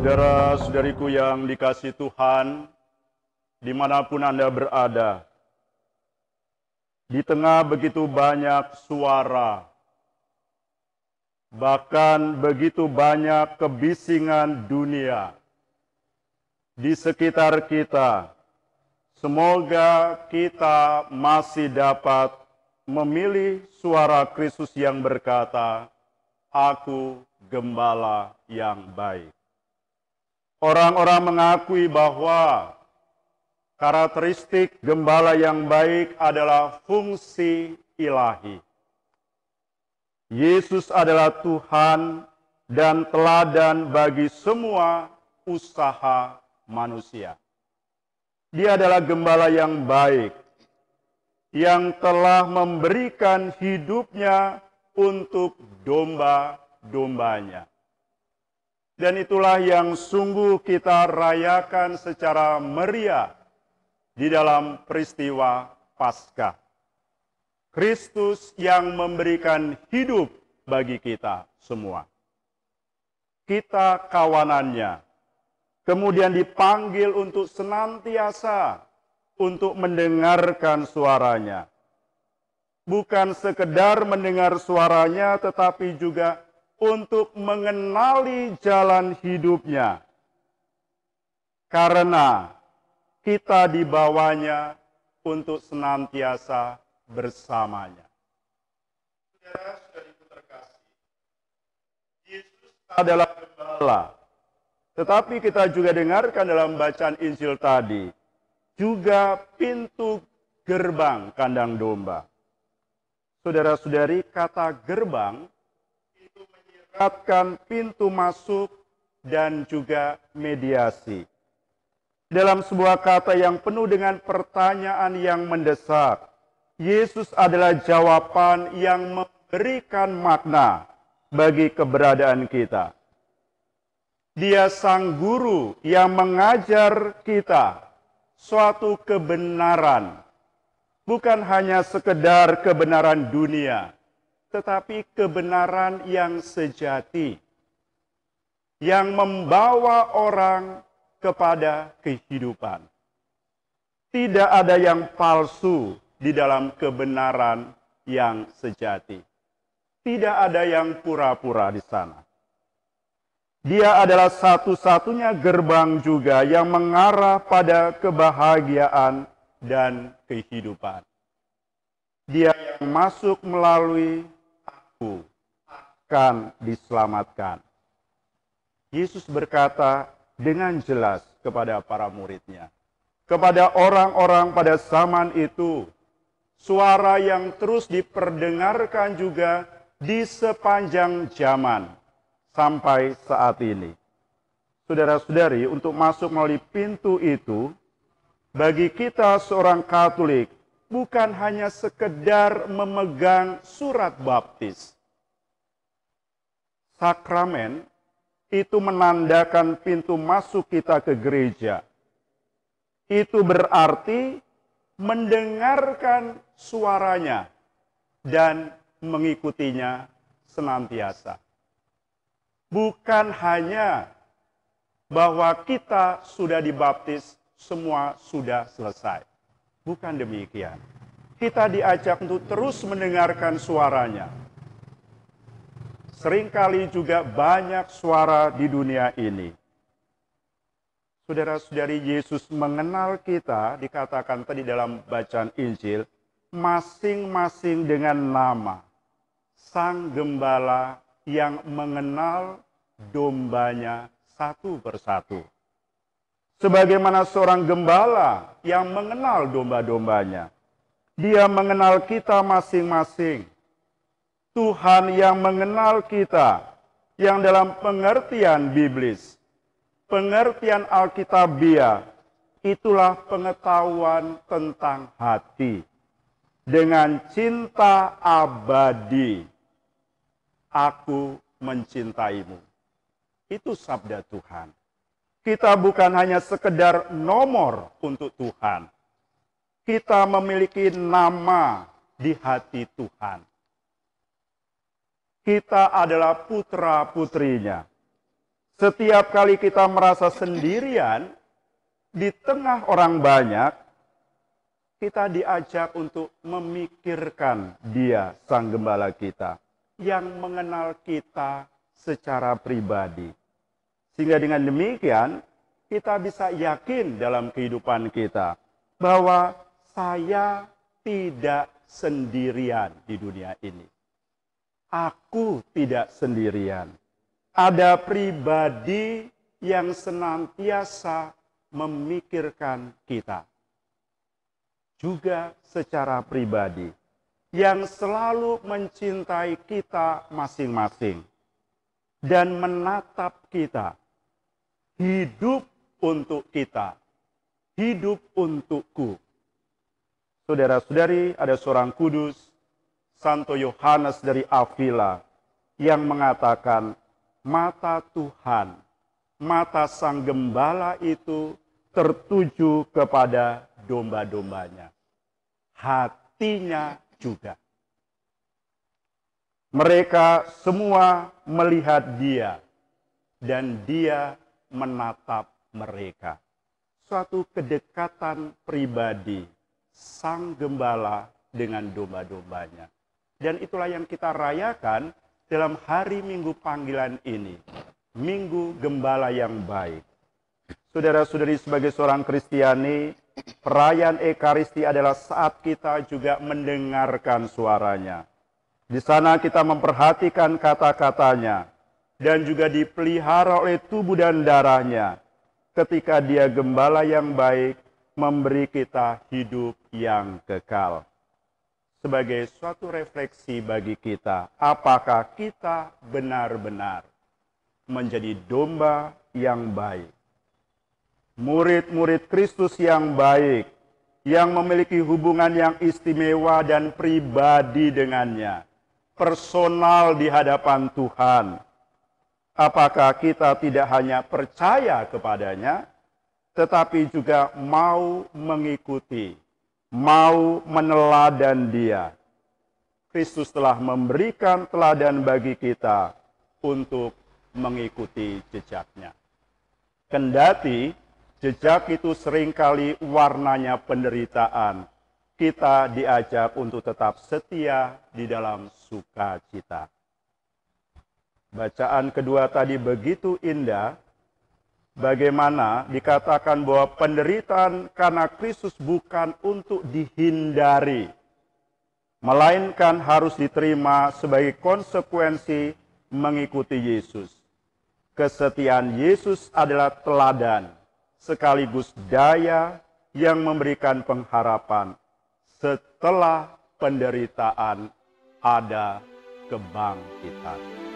Saudara-saudariku yang dikasihi Tuhan, dimanapun Anda berada, di tengah begitu banyak suara, bahkan begitu banyak kebisingan dunia di sekitar kita, semoga kita masih dapat memilih suara Kristus yang berkata, "Aku gembala yang baik." Orang-orang mengakui bahwa karakteristik gembala yang baik adalah fungsi ilahi. Yesus adalah Tuhan dan teladan bagi semua usaha manusia. Dia adalah gembala yang baik, yang telah memberikan hidupnya untuk domba-dombanya. Dan itulah yang sungguh kita rayakan secara meriah di dalam peristiwa Paskah. Kristus yang memberikan hidup bagi kita semua. Kita kawanannya, kemudian dipanggil untuk senantiasa untuk mendengarkan suaranya. Bukan sekedar mendengar suaranya, tetapi juga untuk mengenali jalan hidupnya. Karena kita dibawanya untuk senantiasa bersamanya. Saudara-saudariku terkasih, Yesus adalah gembala. Tetapi kita juga dengarkan dalam bacaan Injil tadi, juga pintu gerbang kandang domba. Saudara-saudari, kata gerbang itu menyiratkan pintu masuk dan juga mediasi. Dalam sebuah kata yang penuh dengan pertanyaan yang mendesak, Yesus adalah jawaban yang memberikan makna bagi keberadaan kita. Dia sang guru yang mengajar kita suatu kebenaran, bukan hanya sekedar kebenaran dunia, tetapi kebenaran yang sejati, yang membawa orang kepada kehidupan. Tidak ada yang palsu di dalam kebenaran yang sejati. Tidak ada yang pura-pura di sana. Dia adalah satu-satunya gerbang juga yang mengarah pada kebahagiaan dan kehidupan. Dia yang masuk melalui aku akan diselamatkan. Yesus berkata dengan jelas kepada para muridnya, kepada orang-orang pada zaman itu, suara yang terus diperdengarkan juga di sepanjang zaman sampai saat ini. Saudara-saudari, untuk masuk melalui pintu itu, bagi kita seorang Katolik, bukan hanya sekedar memegang surat baptis. Sakramen itu menandakan pintu masuk kita ke gereja. Itu berarti mendengarkan suaranya dan mengikutinya senantiasa. Bukan hanya bahwa kita sudah dibaptis, semua sudah selesai. Bukan demikian. Kita diajak untuk terus mendengarkan suaranya. Seringkali juga banyak suara di dunia ini. Saudara-saudari, Yesus mengenal kita, dikatakan tadi dalam bacaan Injil, masing-masing dengan nama. Sang Gembala yang mengenal dombanya satu persatu. Sebagaimana seorang gembala yang mengenal domba-dombanya. Dia mengenal kita masing-masing. Tuhan yang mengenal kita, yang dalam pengertian biblis, pengertian Alkitabiah, itulah pengetahuan tentang hati. Dengan cinta abadi, aku mencintaimu. Itu sabda Tuhan. Kita bukan hanya sekedar nomor untuk Tuhan. Kita memiliki nama di hati Tuhan. Kita adalah putra-putrinya. Setiap kali kita merasa sendirian di tengah orang banyak, kita diajak untuk memikirkan Dia, Sang Gembala kita, yang mengenal kita secara pribadi. Sehingga dengan demikian, kita bisa yakin dalam kehidupan kita bahwa saya tidak sendirian di dunia ini. Aku tidak sendirian. Ada pribadi yang senantiasa memikirkan kita. Juga secara pribadi, yang selalu mencintai kita masing-masing dan menatap kita. Hidup untuk kita, hidup untukku. Saudara-saudari, ada seorang kudus, Santo Yohanes dari Avila, yang mengatakan, mata Tuhan, mata Sang Gembala itu tertuju kepada domba-dombanya. Hatinya juga. Mereka semua melihat Dia, dan Dia menatap mereka. Suatu kedekatan pribadi Sang Gembala dengan domba-dombanya. Dan itulah yang kita rayakan dalam hari Minggu Panggilan ini. Minggu Gembala yang baik. Saudara-saudari, sebagai seorang Kristiani, perayaan Ekaristi adalah saat kita juga mendengarkan suaranya. Di sana kita memperhatikan kata-katanya dan juga dipelihara oleh tubuh dan darahnya. Ketika Dia Gembala yang baik, memberi kita hidup yang kekal. Sebagai suatu refleksi bagi kita, apakah kita benar-benar menjadi domba yang baik, murid-murid Kristus yang baik, yang memiliki hubungan yang istimewa dan pribadi dengannya, personal di hadapan Tuhan. Apakah kita tidak hanya percaya kepadanya, tetapi juga mau mengikuti, mau meneladan Dia. Kristus telah memberikan teladan bagi kita untuk mengikuti jejaknya. Kendati jejak itu seringkali warnanya penderitaan, kita diajak untuk tetap setia di dalam sukacita. Bacaan kedua tadi begitu indah, bagaimana dikatakan bahwa penderitaan karena Kristus bukan untuk dihindari, melainkan harus diterima sebagai konsekuensi mengikuti Yesus. Kesetiaan Yesus adalah teladan, sekaligus daya yang memberikan pengharapan. Setelah penderitaan ada kebangkitan.